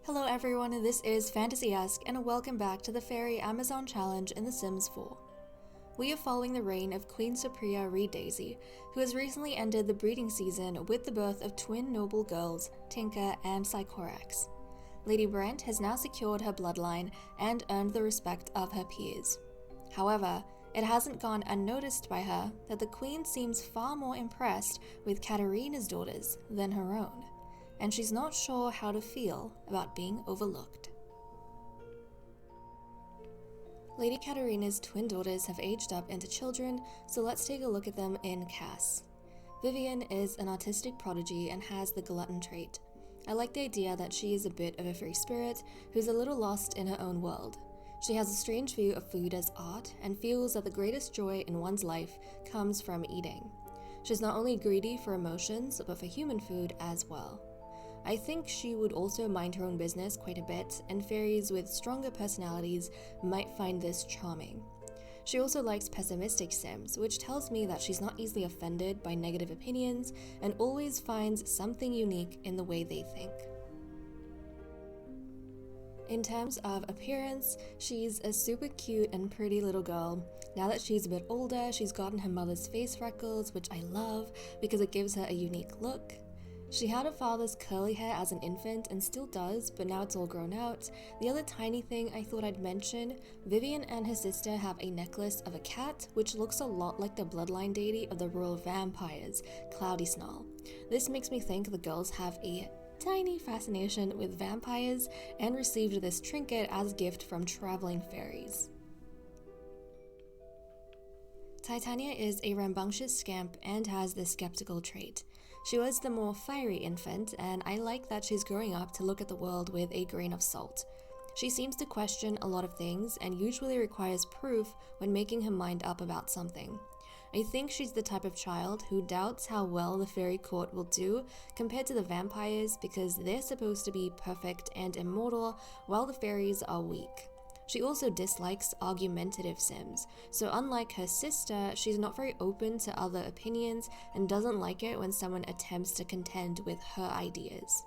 Hello everyone, this is Fantasy-esque and welcome back to the Fairy Amazon Challenge in The Sims 4. We are following the reign of Queen Supriya Reed Daisy, who has recently ended the breeding season with the birth of twin noble girls, Tinker and Sycorax. Lady Brent has now secured her bloodline and earned the respect of her peers. However, it hasn't gone unnoticed by her that the Queen seems far more impressed with Katerina's daughters than her own, and she's not sure how to feel about being overlooked. Lady Katerina's twin daughters have aged up into children, so let's take a look at them in Cass. Vivian is an artistic prodigy and has the glutton trait. I like the idea that she is a bit of a free spirit who's a little lost in her own world. She has a strange view of food as art and feels that the greatest joy in one's life comes from eating. She's not only greedy for emotions, but for human food as well. I think she would also mind her own business quite a bit, and fairies with stronger personalities might find this charming. She also likes pessimistic Sims, which tells me that she's not easily offended by negative opinions and always finds something unique in the way they think. In terms of appearance, she's a super cute and pretty little girl. Now that she's a bit older, she's gotten her mother's face freckles, which I love because it gives her a unique look. She had her father's curly hair as an infant and still does, but now it's all grown out. The other tiny thing I thought I'd mention, Vivian and her sister have a necklace of a cat, which looks a lot like the bloodline deity of the royal vampires, Cloudy Snarl. This makes me think the girls have a tiny fascination with vampires and received this trinket as a gift from traveling fairies. Titania is a rambunctious scamp and has the skeptical trait. She was the more fiery infant, and I like that she's growing up to look at the world with a grain of salt. She seems to question a lot of things and usually requires proof when making her mind up about something. I think she's the type of child who doubts how well the fairy court will do compared to the vampires because they're supposed to be perfect and immortal while the fairies are weak. She also dislikes argumentative Sims, so unlike her sister, she's not very open to other opinions and doesn't like it when someone attempts to contend with her ideas.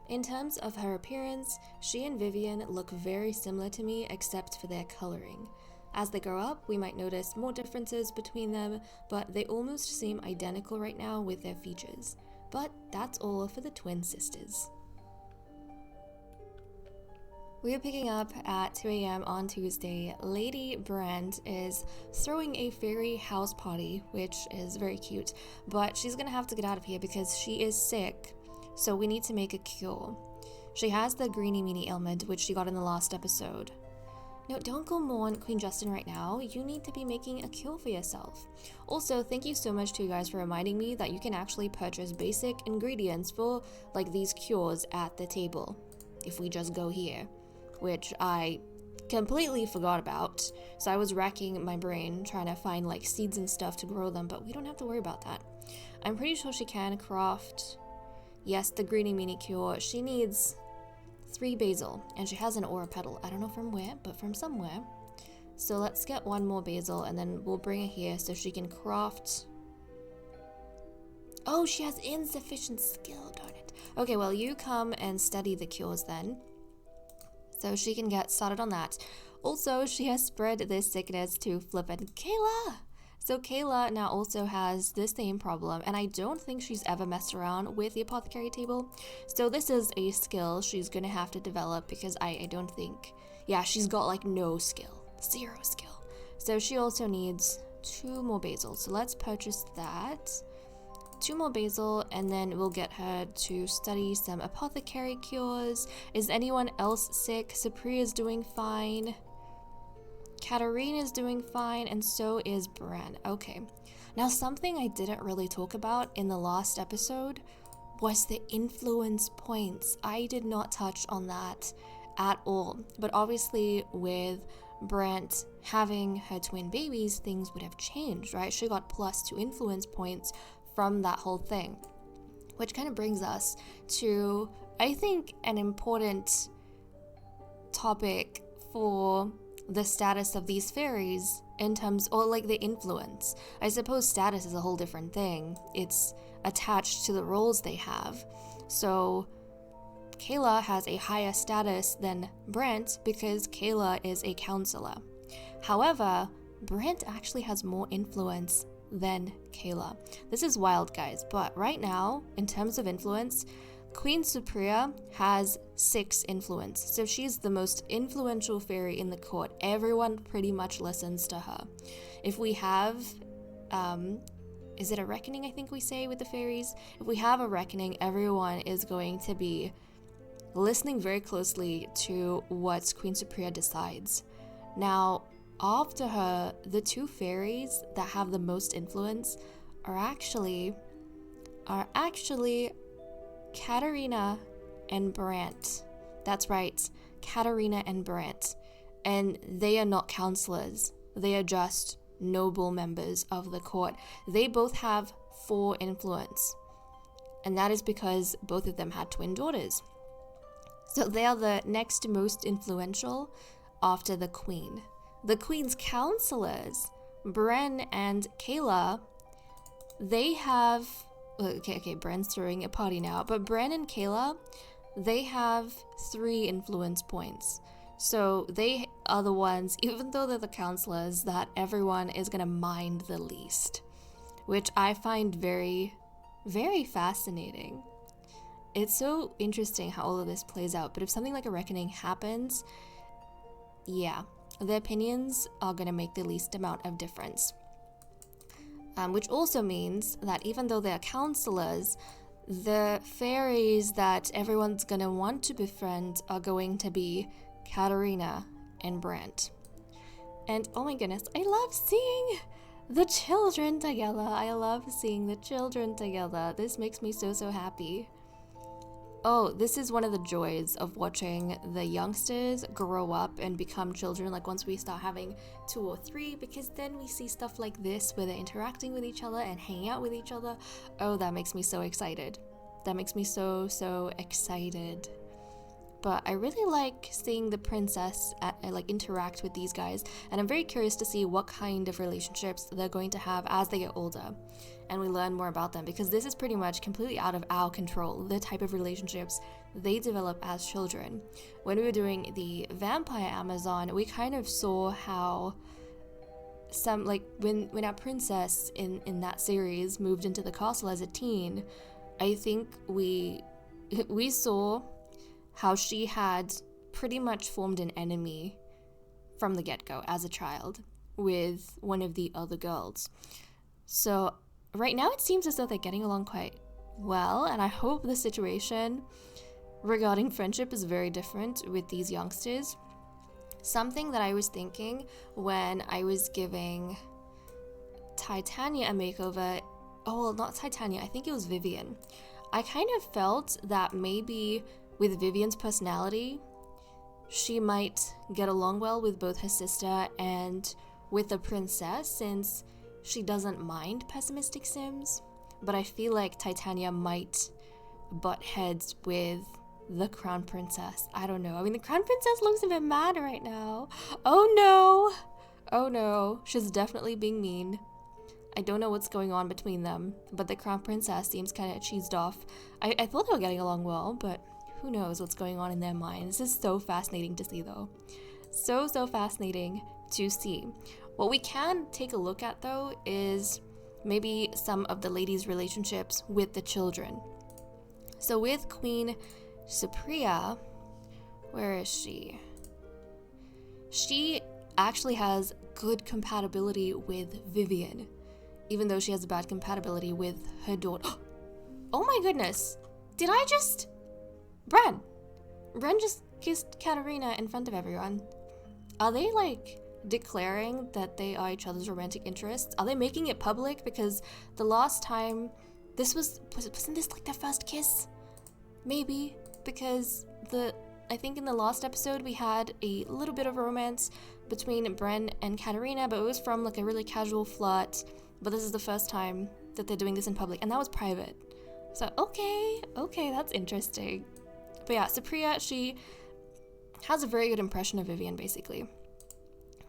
In terms of her appearance, she and Vivian look very similar to me except for their coloring. As they grow up, we might notice more differences between them, but they almost seem identical right now with their features. But that's all for the twin sisters. We are picking up at 2 a.m. on Tuesday. Lady Brand is throwing a fairy house party, which is very cute, but she's gonna have to get out of here because she is sick, so we need to make a cure. She has the greeny meanie ailment, which she got in the last episode. No, don't go mourn Queen Justin right now. You need to be making a cure for yourself. Also, thank you so much to you guys for reminding me that you can actually purchase basic ingredients for like these cures at the table if we just go here, which I completely forgot about. So I was racking my brain trying to find like seeds and stuff to grow them, but we don't have to worry about that. I'm pretty sure she can craft, yes, the greeny meanie cure. She needs 3 basil, and she has an aura petal. I don't know from where, but from somewhere. So let's get 1 more basil, and then we'll bring her here so she can craft. Oh, she has insufficient skill, darn it. Okay, well, you come and study the cures then, so she can get started on that. Also, she has spread this sickness to flippin' Kayla. So Kayla now also has this same problem, and I don't think she's ever messed around with the apothecary table. So this is a skill she's gonna have to develop because I don't think, yeah, she's got like no skill, 0 skill. So she also needs 2 more basil. So let's purchase that. 2 more basil, and then we'll get her to study some apothecary cures. Is anyone else sick? Supriya's doing fine. Katerina's doing fine, and so is Bran. Okay. Now, something I didn't really talk about in the last episode was the influence points. I did not touch on that at all. But obviously, with Brent having her twin babies, things would have changed, right? She got +2 influence points from that whole thing. Which kind of brings us to, I think, an important topic for the status of these fairies in terms, or like the influence. I suppose status is a whole different thing. It's attached to the roles they have. So Kayla has a higher status than Brent because Kayla is a counselor. However, Brent actually has more influence than Kayla. This is wild, guys, but right now, in terms of influence, Queen Supriya has 6 influence, so she's the most influential fairy in the court. Everyone pretty much listens to her. If we have, is it a reckoning, I think we say, with the fairies? If we have a reckoning, everyone is going to be listening very closely to what Queen Supriya decides. Now, after her, the 2 fairies that have the most influence are actually Katarina and Brant. That's right, Katarina and Brant. And they are not counselors. They are just noble members of the court. They both have 4 influence. And that is because both of them had twin daughters. So they are the next most influential after the queen. The queen's counselors, Bren and Kayla, they have... Okay, Bren's throwing a party now. But Bren and Kayla, they have 3 influence points. So they are the ones, even though they're the counselors, that everyone is going to mind the least. Which I find very, very fascinating. It's so interesting how all of this plays out. But if something like a reckoning happens, yeah, their opinions are going to make the least amount of difference. Which also means that even though they're counselors, the fairies that everyone's going to want to befriend are going to be Katarina and Brant. And oh my goodness, I love seeing the children together. I love seeing the children together. This makes me so, so happy. Oh, this is one of the joys of watching the youngsters grow up and become children, like once we start having 2 or 3, because then we see stuff like this where they're interacting with each other and hanging out with each other. Oh, that makes me so excited. That makes me so, so excited. But I really like seeing the princess interact with these guys, and I'm very curious to see what kind of relationships they're going to have as they get older and we learn more about them, because this is pretty much completely out of our control, the type of relationships they develop as children. When we were doing the Vampire Amazon, we kind of saw how some, like, when our princess in that series moved into the castle as a teen, I think we saw how she had pretty much formed an enemy from the get-go as a child with one of the other girls. So right now it seems as though they're getting along quite well, and I hope the situation regarding friendship is very different with these youngsters. Something that I was thinking when I was giving Titania a makeover, oh well, not Titania, I think it was Vivian. I kind of felt that maybe with Vivian's personality, she might get along well with both her sister and with the princess, since she doesn't mind pessimistic Sims. But I feel like Titania might butt heads with the crown princess. I don't know. I mean, the crown princess looks a bit mad right now. Oh no, she's definitely being mean. I don't know what's going on between them, but the crown princess seems kind of cheesed off. I thought they were getting along well, but who knows what's going on in their minds. This is so fascinating to see, though. So fascinating to see. What we can take a look at, though, is maybe some of the ladies' relationships with the children. So with Queen Supriya, where is she? She actually has good compatibility with Vivian, even though she has a bad compatibility with her daughter. Oh my goodness! Did I just... Bren just kissed Katarina in front of everyone. Are they, like, declaring that they are each other's romantic interests? Are they making it public? Because the last time, wasn't this, like, their first kiss? Maybe, because I think in the last episode we had a little bit of romance between Bren and Katarina, but it was from, like, a really casual flirt. But this is the first time that they're doing this in public, and that was private. So, okay, that's interesting. But yeah, Supriya, she has a very good impression of Vivian, basically.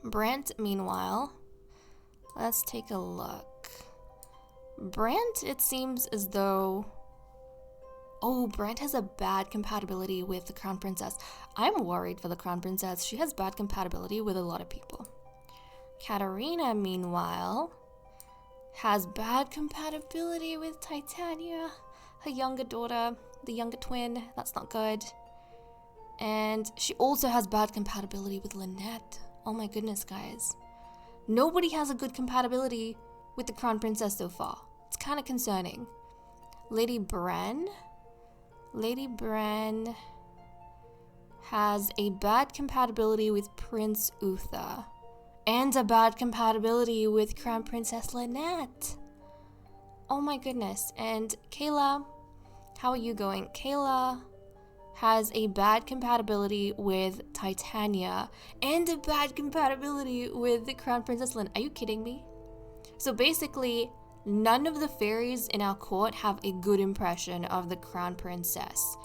Brant, meanwhile, let's take a look. Brant, it seems as though Oh, Brant has a bad compatibility with the Crown Princess. I'm worried for the Crown Princess. She has bad compatibility with a lot of people. Katarina, meanwhile, has bad compatibility with Titania, her younger daughter, the younger twin. That's not good. And she also has bad compatibility with Lynette. Oh my goodness, guys. Nobody has a good compatibility with the Crown Princess so far. It's kind of concerning. Lady Bren has a bad compatibility with Prince Uther and a bad compatibility with Crown Princess Lynette. Oh my goodness. And Kayla, how are you going? Kayla has a bad compatibility with Titania and a bad compatibility with the Crown Princess Lynn. Are you kidding me? So basically, none of the fairies in our court have a good impression of the Crown Princess.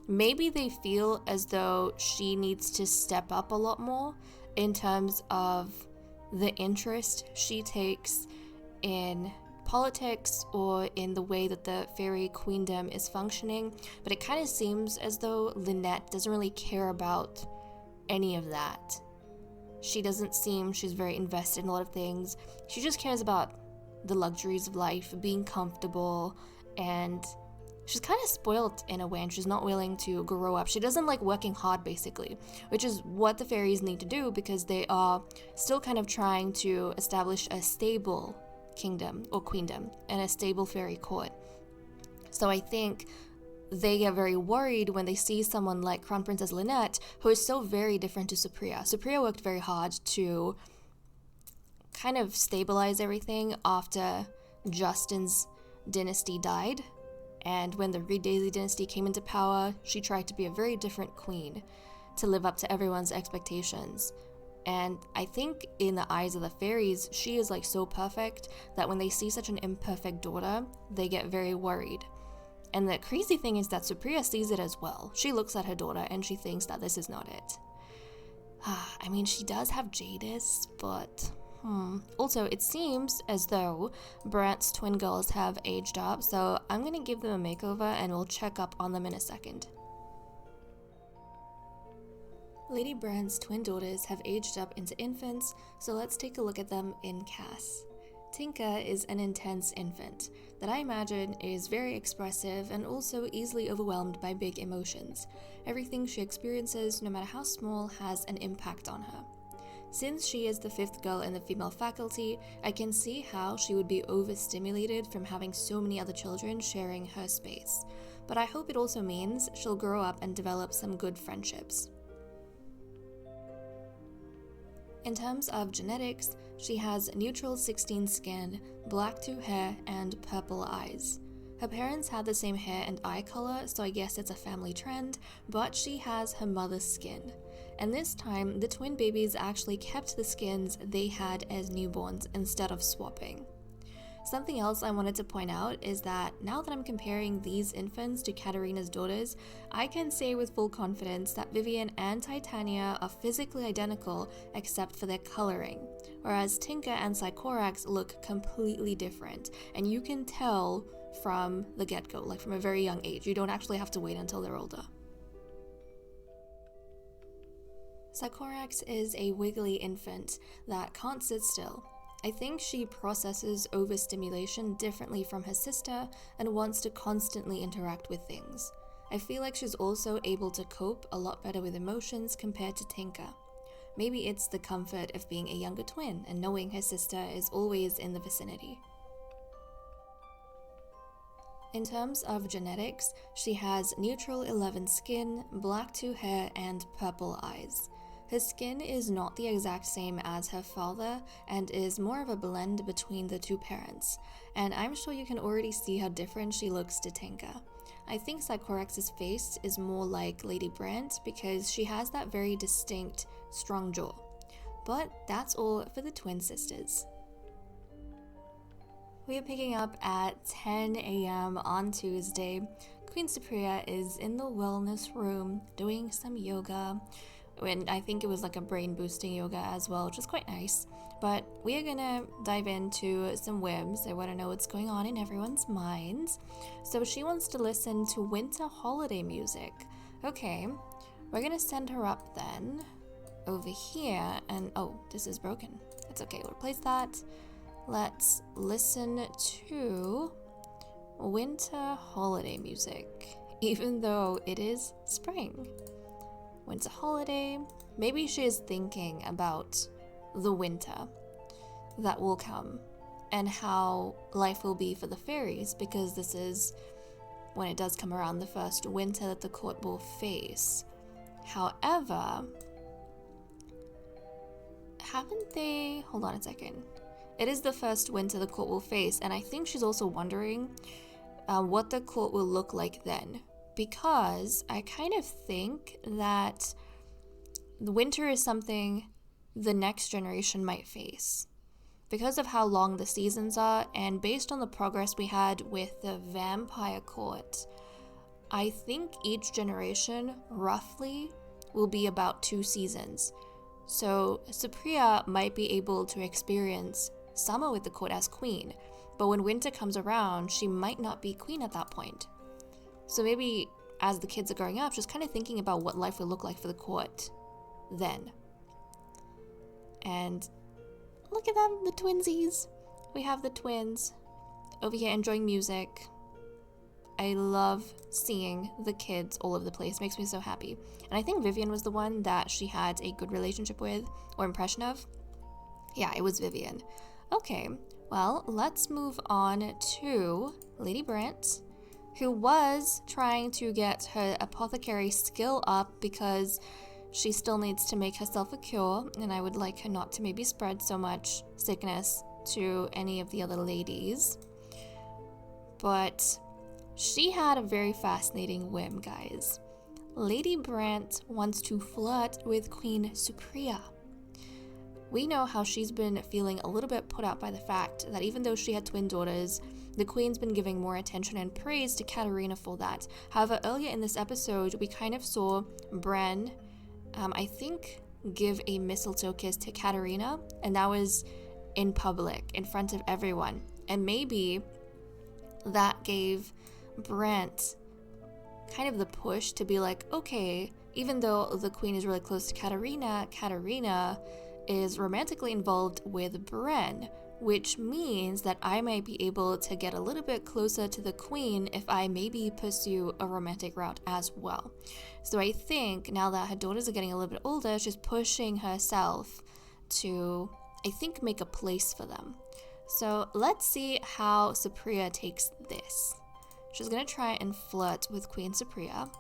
Maybe they feel as though she needs to step up a lot more in terms of the interest she takes in politics or in the way that the fairy queendom is functioning, but it kind of seems as though Lynette doesn't really care about any of that. She doesn't seem she's very invested in a lot of things. She just cares about the luxuries of life, being comfortable, and she's kind of spoiled in a way, and she's not willing to grow up. She doesn't like working hard, basically, which is what the fairies need to do because they are still kind of trying to establish a stable kingdom or queendom and a stable fairy court. So I think they get very worried when they see someone like Crown Princess Lynette, who is so very different to Supriya. Supriya worked very hard to kind of stabilize everything after Justin's dynasty died. And when the Reed Daisy dynasty came into power, she tried to be a very different queen to live up to everyone's expectations. And I think in the eyes of the fairies, she is like so perfect that when they see such an imperfect daughter, they get very worried. And the crazy thing is that Supriya sees it as well. She looks at her daughter and she thinks that this is not it. I mean, she does have Jadis, but Also, it seems as though Brant's twin girls have aged up, so I'm gonna give them a makeover and we'll check up on them in a second. Lady Brant's twin daughters have aged up into infants, so let's take a look at them in Cass. Tinka is an intense infant that I imagine is very expressive and also easily overwhelmed by big emotions. Everything she experiences, no matter how small, has an impact on her. Since she is the fifth girl in the female faculty, I can see how she would be overstimulated from having so many other children sharing her space. But I hope it also means she'll grow up and develop some good friendships. In terms of genetics, she has neutral 16 skin, black 2 hair, and purple eyes. Her parents had the same hair and eye color, so I guess it's a family trend, but she has her mother's skin. And this time, the twin babies actually kept the skins they had as newborns instead of swapping. Something else I wanted to point out is that now that I'm comparing these infants to Katarina's daughters, I can say with full confidence that Vivian and Titania are physically identical except for their coloring, whereas Tinka and Sycorax look completely different, and you can tell from the get-go, like from a very young age. You don't actually have to wait until they're older. Sycorax is a wiggly infant that can't sit still. I think she processes overstimulation differently from her sister and wants to constantly interact with things. I feel like she's also able to cope a lot better with emotions compared to Tinka. Maybe it's the comfort of being a younger twin and knowing her sister is always in the vicinity. In terms of genetics, she has neutral 11 skin, black 2 hair, and purple eyes. Her skin is not the exact same as her father and is more of a blend between the two parents, and I'm sure you can already see how different she looks to Tinka. I think Sycorax's face is more like Lady Brant because she has that very distinct, strong jaw. But that's all for the twin sisters. We are picking up at 10 a.m. on Tuesday. Queen Supriya is in the wellness room doing some yoga. And I think it was like a brain boosting yoga as well, which is quite nice. But we are gonna dive into some whims. I want to know what's going on in everyone's minds. So she wants to listen to winter holiday music. Okay, we're gonna send her up then over here. And oh, this is broken. It's okay, we'll replace that. Let's listen to winter holiday music, even though it is spring. Winter holiday. Maybe she is thinking about the winter that will come and how life will be for the fairies, because this is, when it does come around, the first winter that the court will face. However, haven't they... Hold on a second. It is the first winter the court will face, and I think she's also wondering what the court will look like then. Because I kind of think that the winter is something the next generation might face. Because of how long the seasons are, and based on the progress we had with the vampire court, I think each generation, roughly, will be about 2 seasons. So Supriya might be able to experience summer with the court as queen, but when winter comes around, she might not be queen at that point. So maybe as the kids are growing up, she's kind of thinking about what life will look like for the court then. And look at them, the twinsies. We have the twins over here enjoying music. I love seeing the kids all over the place. Makes me so happy. And I think Vivian was the one that she had a good relationship with or impression of. Yeah, it was Vivian. Okay, well, let's move on to Lady Brant, who was trying to get her apothecary skill up because she still needs to make herself a cure, and I would like her not to maybe spread so much sickness to any of the other ladies. But she had a very fascinating whim, guys. Lady Brant wants to flirt with Queen Supriya. We know how she's been feeling a little bit put out by the fact that even though she had twin daughters, the Queen's been giving more attention and praise to Katarina for that. However, earlier in this episode, we kind of saw Bren, I think, give a mistletoe kiss to Katarina, and that was in public, in front of everyone. And maybe that gave Brent kind of the push to be like, okay, even though the Queen is really close to Katarina, Katarina is romantically involved with Bren, which means that I might be able to get a little bit closer to the Queen if I maybe pursue a romantic route as well. So I think now that her daughters are getting a little bit older, she's pushing herself to, I think, make a place for them. So let's see how Supriya takes this. She's gonna try and flirt with Queen Supriya.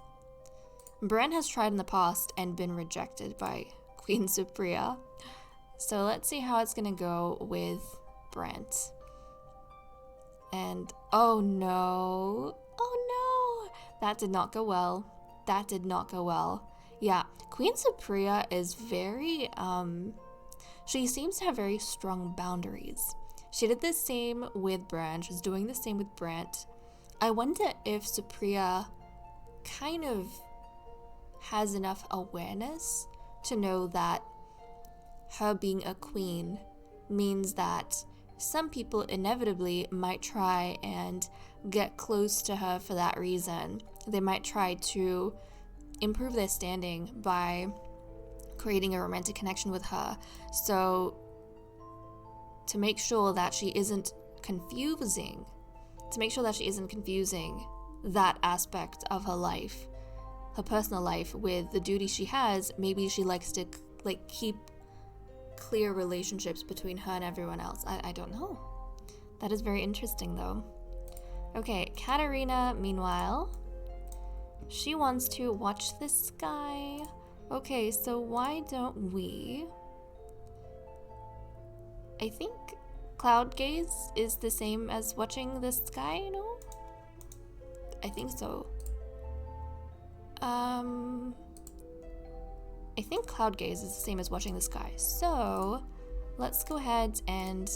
Bren has tried in the past and been rejected by Queen Supriya. So let's see how it's gonna go with Brent. And oh no, that did not go well. That did not go well. Yeah, Queen Supriya is very, she seems to have very strong boundaries. She did the same with Bran, she's doing the same with Brent. I wonder if Supriya kind of has enough awareness to know that her being a queen means that some people inevitably might try and get close to her for that reason. They might try to improve their standing by creating a romantic connection with her. So to make sure that she isn't confusing that aspect of her life, her personal life, with the duty she has, maybe she likes to keep clear relationships between her and everyone else. I don't know. That is very interesting though. Okay, Katarina, meanwhile, she wants to watch the sky. Okay, so why don't we... I think cloud gaze is the same as watching the sky, no? I think so. I think cloud gaze is the same as watching the sky. So let's go ahead and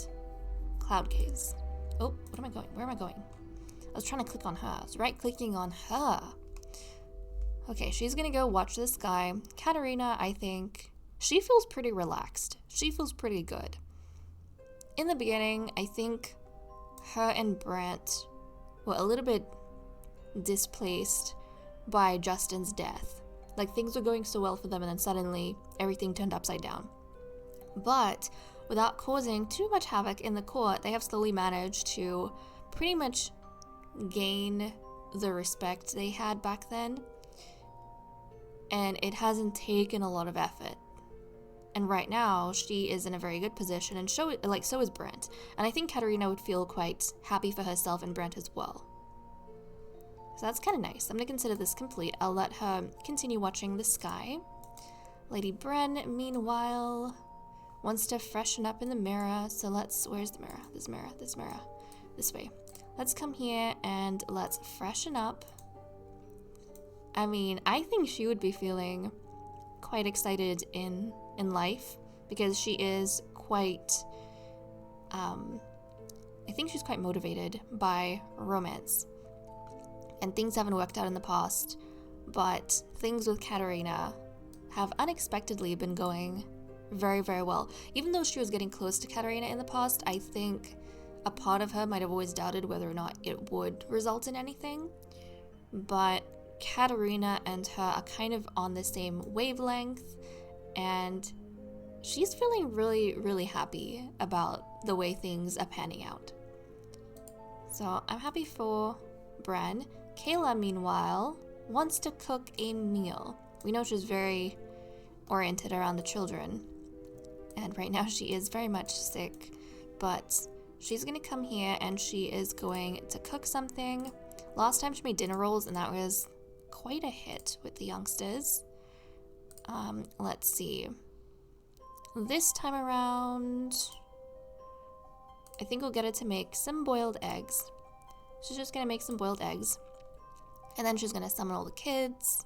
cloud gaze. Oh, what am I going? Where am I going? I was trying to click on her. I was right-clicking on her. Okay, she's gonna go watch the sky. Katerina, I think, she feels pretty relaxed. She feels pretty good. In the beginning, I think her and Brant were a little bit displaced by Justin's death. Like, things were going so well for them, and then suddenly everything turned upside down. But without causing too much havoc in the court, they have slowly managed to pretty much gain the respect they had back then. And it hasn't taken a lot of effort. And right now, she is in a very good position, and so is Brent. And I think Katerina would feel quite happy for herself and Brent as well. So that's kind of nice. I'm going to consider this complete. I'll let her continue watching the sky. Lady Bren, meanwhile, wants to freshen up in the mirror. So where's the mirror? This mirror. This way. Let's come here and let's freshen up. I mean, I think she would be feeling quite excited in life, because she is quite, I think she's quite motivated by romance. And things haven't worked out in the past, but things with Katerina have unexpectedly been going very, very well. Even though she was getting close to Katerina in the past, I think a part of her might have always doubted whether or not it would result in anything. But Katerina and her are kind of on the same wavelength, and she's feeling really, really happy about the way things are panning out. So I'm happy for Bren. Kayla, meanwhile, wants to cook a meal. We know she's very oriented around the children, and right now she is very much sick, but she's gonna come here and she is going to cook something. Last time she made dinner rolls, and that was quite a hit with the youngsters. Let's see. This time around, I think we'll get her to make some boiled eggs. She's just gonna make some boiled eggs. And then she's gonna summon all the kids.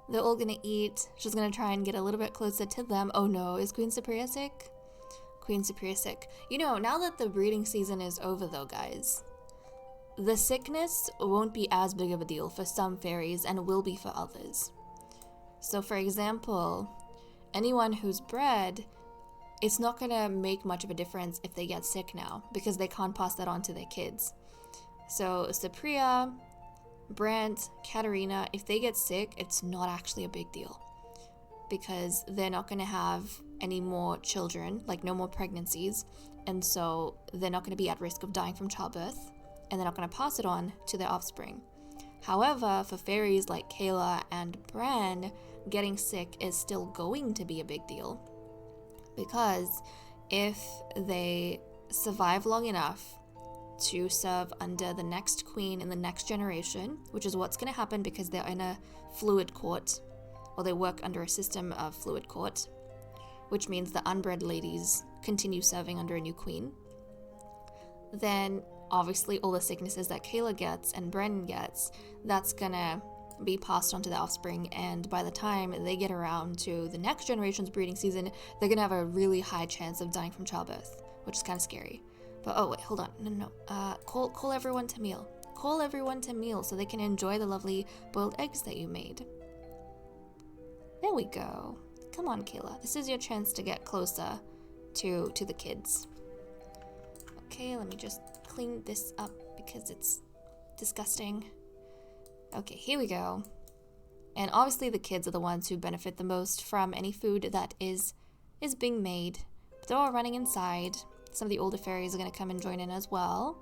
They're all gonna eat. She's gonna try and get a little bit closer to them. Oh no, is Queen Superior sick? Queen Superior sick. You know, now that the breeding season is over though, guys, the sickness won't be as big of a deal for some fairies and will be for others. So for example, anyone who's bred, it's not gonna make much of a difference if they get sick now, because they can't pass that on to their kids. So Cypria, Brant, Katerina, if they get sick, it's not actually a big deal, because they're not gonna have any more children, like no more pregnancies, and so they're not gonna be at risk of dying from childbirth, and they're not gonna pass it on to their offspring. However, for fairies like Kayla and Bran, getting sick is still going to be a big deal, because if they survive long enough to serve under the next queen in the next generation, which is what's going to happen because they're in a fluid court, or they work under a system of fluid court, which means the unbred ladies continue serving under a new queen, then obviously all the sicknesses that Kayla gets and Brennan gets, that's gonna be passed on to the offspring, and by the time they get around to the next generation's breeding season, they're gonna have a really high chance of dying from childbirth, which is kind of scary. But oh wait, hold on, no. Call everyone to meal. Call everyone to meal so they can enjoy the lovely boiled eggs that you made. There we go. Come on, Kayla. This is your chance to get closer to the kids. Okay, let me just clean this up because it's disgusting. Okay, here we go. And obviously the kids are the ones who benefit the most from any food that is being made. But they're all running inside. Some of the older fairies are going to come and join in as well.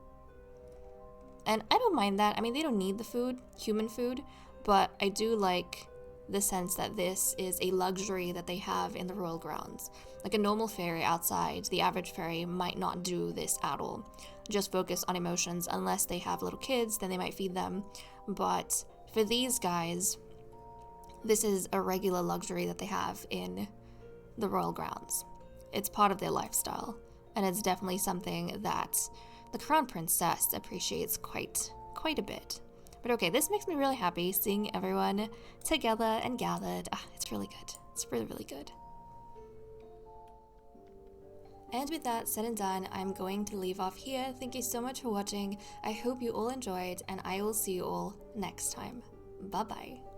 And I don't mind that. I mean, they don't need the food, human food, but I do like the sense that this is a luxury that they have in the royal grounds. Like a normal fairy outside, the average fairy might not do this at all. Just focus on emotions. Unless they have little kids, then they might feed them. But for these guys, this is a regular luxury that they have in the royal grounds. It's part of their lifestyle. And it's definitely something that the crown princess appreciates quite a bit. But okay, this makes me really happy, seeing everyone together and gathered. It's really good. It's really, really good. And with that said and done, I'm going to leave off here. Thank you so much for watching. I hope you all enjoyed, and I will see you all next time. Bye-bye.